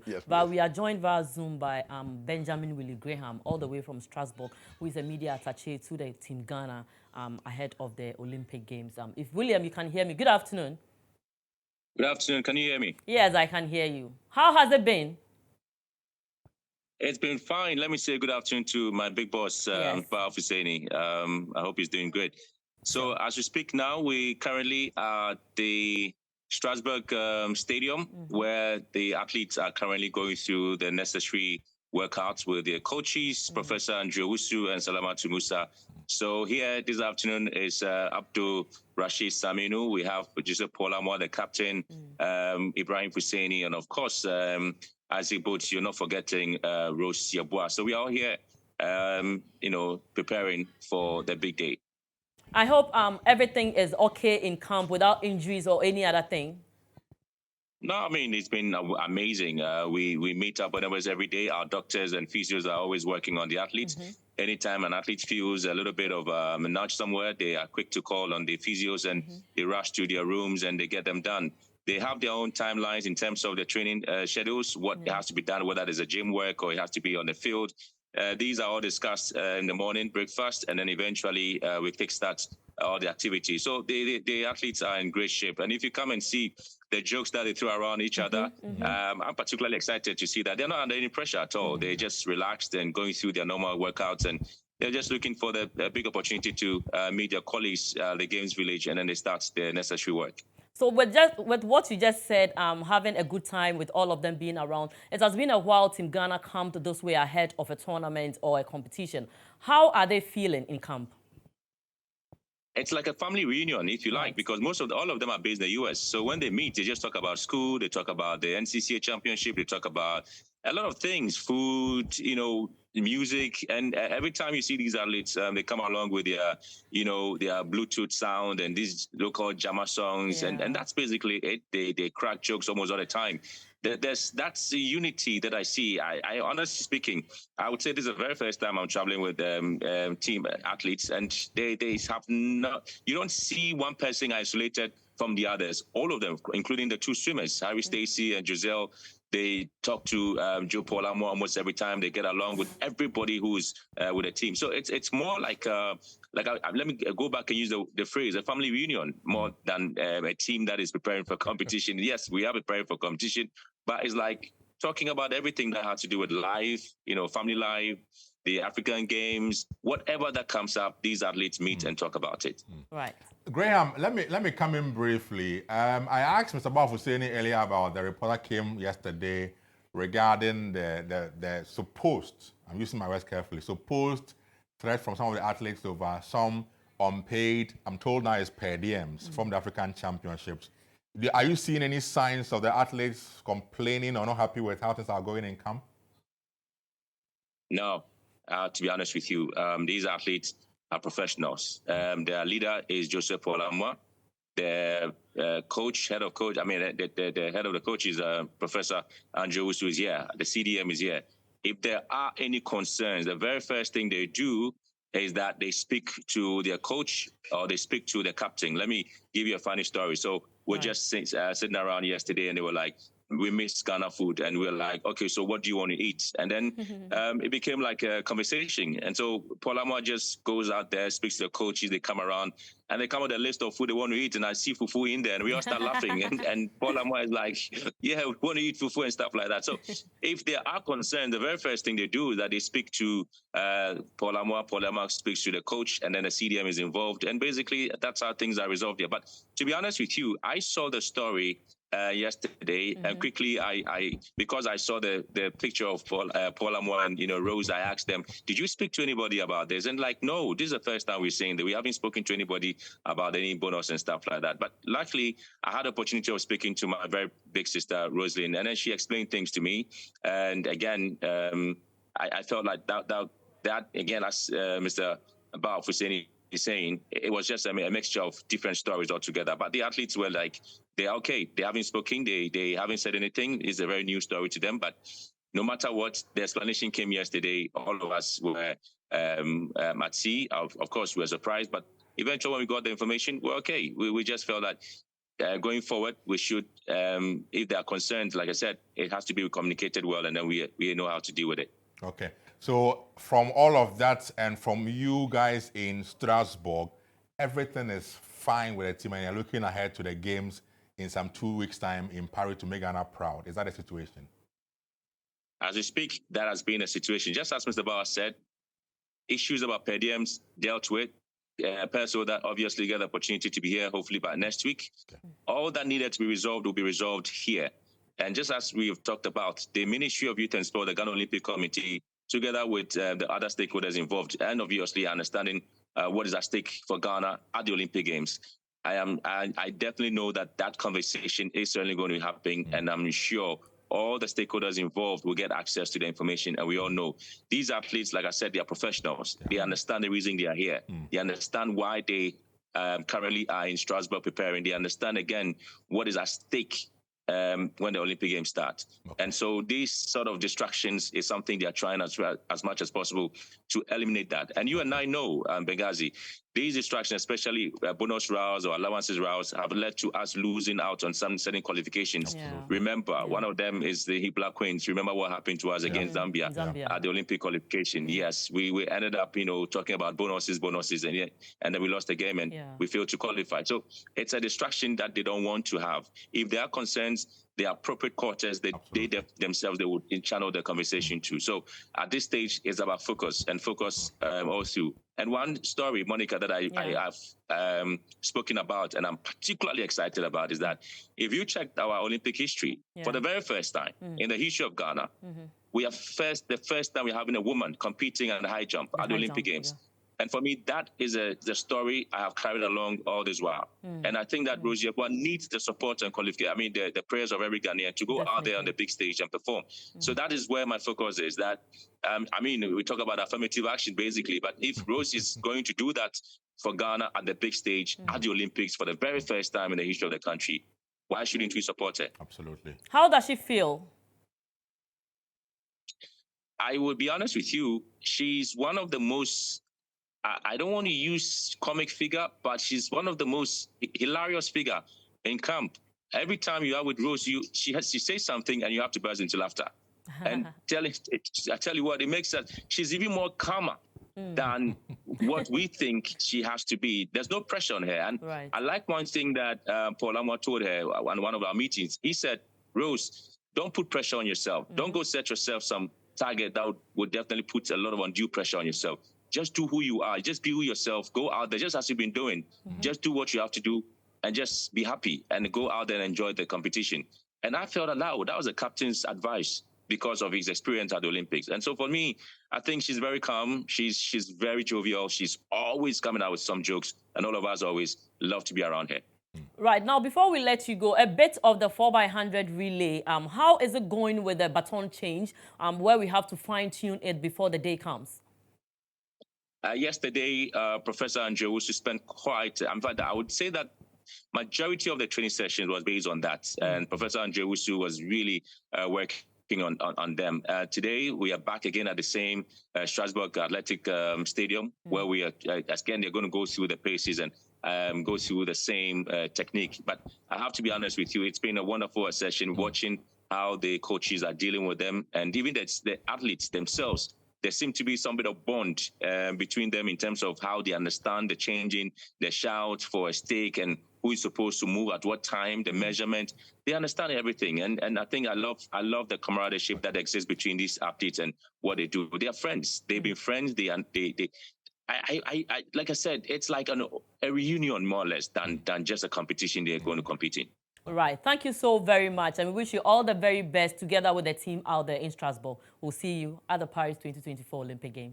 you. Yes, But please. we are joined via Zoom by Benjamin Willie Graham, all the way from Strasbourg, who is a media attaché to the Team Ghana ahead of the Olympic Games. If William, you can hear me, good afternoon. Good afternoon. Can you hear me? Yes, I can hear you. How has it been? It's been fine. Let me say good afternoon to my big boss, Yes. Marfoh Husseini. I hope he's doing great. So Sure. as we speak now, we currently are at the Strasbourg Stadium, where the athletes are currently going through the necessary workouts with their coaches, Professor Andrew Usu and Salamatu Musa. So here this afternoon is Abdul Rashid Saminu. We have Joseph Paul Amwa, the captain, Ibrahim Husseini, and of course, Isaac Boots, you're not forgetting Rose Yabua. So we are all here, preparing for the big day. I hope everything is okay in camp without injuries or any other thing. No, I mean, it's been amazing. We meet up whenever every day. Our doctors and physios are always working on the athletes. Anytime an athlete feels a little bit of a nudge somewhere, they are quick to call on the physios and they rush to their rooms and they get them done. They have their own timelines in terms of the training schedules, what has to be done, whether there's a gym work or it has to be on the field. These are all discussed in the morning breakfast, and then eventually we kickstart all the activities. So the athletes are in great shape. And if you come and see the jokes that they throw around each other, I'm particularly excited to see that they're not under any pressure at all. They're just relaxed and going through their normal workouts, and they're just looking for the big opportunity to meet their colleagues, the Games Village, and then they start their necessary work. So with what you just said, having a good time with all of them being around, it has been a while Team Ghana camped this way ahead of a tournament or a competition. How are they feeling in camp? It's like a family reunion, if you like, because all of them are based in the US. So when they meet, they just talk about school, they talk about the NCCA championship, they talk about a lot of things, food, music. And every time you see these athletes, they come along with their Bluetooth sound and these local Jama songs. And that's basically it. They crack jokes almost all the time. That's the unity that I see. I honestly speaking, I would say this is the very first time I'm traveling with team athletes, and they have not. You don't see one person isolated from the others. All of them, including the two swimmers, Harry Stacy and Giselle. They talk to Joe Paul Amo almost every time. They get along with everybody who's with the team. So it's more like let me go back and use the phrase a family reunion more than a team that is preparing for competition. Yes, we are preparing for competition, but it's like talking about everything that has to do with life, family life, the African Games, whatever that comes up, these athletes meet and talk about it. Right. Graham, let me come in briefly. I asked Mr. Marfoh Husseini earlier about the report that came yesterday regarding the supposed, I'm using my words carefully, supposed threat from some of the athletes over some unpaid, I'm told now it's per diems from the African Championships. Are you seeing any signs of the athletes complaining or not happy with how things are going in camp? No, to be honest with you, these athletes are professionals. Their leader is Joseph Paul Amwa. The head of the head of the coach is Professor Andrew Usu is here. The CDM is here. If there are any concerns, the very first thing they do is that they speak to their coach or they speak to the captain. Let me give you a funny story. So we're just sitting around yesterday, and they were like, we miss Ghana food, and we're like, okay, so what do you want to eat? And then it became like a conversation. And so Paul Amwa just goes out there, speaks to the coaches, they come around, and they come with a list of food they want to eat, and I see fufu in there, and we all start laughing. And Paul Amwa is like, yeah, we want to eat fufu and stuff like that. So if there are concerns, the very first thing they do is that they speak to Paul Amwa. Paul Amwa speaks to the coach, and then the CDM is involved. And basically, that's how things are resolved here. But to be honest with you, I saw the story yesterday, and quickly because I saw the picture of Paul Amwa and Rose, I asked them, did you speak to anybody about this? And like, no, this is the first time we're saying that we haven't spoken to anybody about any bonus and stuff like that. But luckily, I had the opportunity of speaking to my very big sister Rosalind, and then she explained things to me. And again, I felt like that again, as Mr. Marfoh Husseini is saying, it was just a mixture of different stories altogether. But the athletes were like, they're okay. They haven't spoken. They haven't said anything. It's a very new story to them. But no matter what, the explanation came yesterday. All of us were at sea. Of course, we were surprised. But eventually, when we got the information, we're okay. We just felt that going forward, we should, if there are concerns, like I said, it has to be communicated well, and then we know how to deal with it. Okay. So from all of that and from you guys in Strasbourg, everything is fine with the team, and you're looking ahead to the games in some 2 weeks' time in Paris to make Ghana proud. Is that the situation? As we speak, that has been a situation. Just as Mr. Bauer said, issues about per diems dealt with. Perso that obviously get the opportunity to be here, hopefully by next week. Okay. All that needed to be resolved will be resolved here. And just as we've talked about, the Ministry of Youth and Sport, the Ghana Olympic Committee, together with the other stakeholders involved, and obviously understanding what is at stake for Ghana at the Olympic Games, I definitely know that that conversation is certainly going to be happening, and I'm sure all the stakeholders involved will get access to the information. And we all know these athletes, like I said, they are professionals. They understand the reason they are here. They understand why they currently are in Strasbourg preparing. They understand, again, what is at stake when the Olympic Games start. Okay. And so these sort of distractions is something they are trying as much as possible to eliminate that. And you and I know, Bengarzi, these distractions, especially bonus rounds or allowances rounds, have led to us losing out on some certain qualifications. Yeah. Remember, one of them is the Black Queens. Remember what happened to us against Zambia at the Olympic qualification. Yes, we ended up, talking about bonuses, and then we lost the game and we failed to qualify. So it's a distraction that they don't want to have. If there are concerns, the appropriate quarters, they themselves, they would channel the conversation to. So at this stage, it's about focus and focus also. And one story, Monica, that I have spoken about and I'm particularly excited about is that if you check our Olympic history, for the very first time in the history of Ghana, we have the first time we're having a woman competing on the high jump at the Olympic Games. Yeah. And for me, that is the story I have carried along all this while. And I think that GHOne needs the support and qualification. I mean, the prayers of every Ghanaian to go out there on the big stage and perform. So that is where my focus is. That we talk about affirmative action basically, but if Rose is going to do that for Ghana at the big stage at the Olympics for the very first time in the history of the country, why shouldn't we support her? Absolutely. How does she feel? I will be honest with you. She's one of the most, I don't want to use comic figure, but she's one of the most hilarious figure in camp. Every time you are with Rose, she says something and you have to burst into laughter. And I tell you what, it makes her, she's even more calmer than what we think she has to be. There's no pressure on her. And I like one thing that Paul Amwa told her on one of our meetings. He said, Rose, don't put pressure on yourself. Don't go set yourself some target that would definitely put a lot of undue pressure on yourself. Just do who you are. Just be yourself. Go out there, just as you've been doing. Just do what you have to do and just be happy and go out there and enjoy the competition. And I felt allowed. That was the captain's advice because of his experience at the Olympics. And so for me, I think she's very calm. She's very jovial. She's always coming out with some jokes. And all of us always love to be around her. Right. Now, before we let you go, a bit of the 4x100 relay. How is it going with the baton change where we have to fine-tune it before the day comes? Yesterday, Professor Andrewusu spent quite, in fact, I would say that majority of the training sessions was based on that. And Professor Andrewusu was really working on them. Today, we are back again at the same Strasbourg Athletic Stadium, where we are, again, they're going to go through the paces and go through the same technique. But I have to be honest with you, it's been a wonderful session watching how the coaches are dealing with them and even the athletes themselves. There seems to be some bit of bond between them in terms of how they understand the changing, the shout for a stake and who is supposed to move at what time, the measurement. They understand everything. And I think I love the camaraderie that exists between these athletes and what they do. They are friends. They've been friends. Like I said, it's like a reunion more or less than just a competition they're going to compete in. Right. Thank you so very much. And we wish you all the very best together with the team out there in Strasbourg. We'll see you at the Paris 2024 Olympic Games.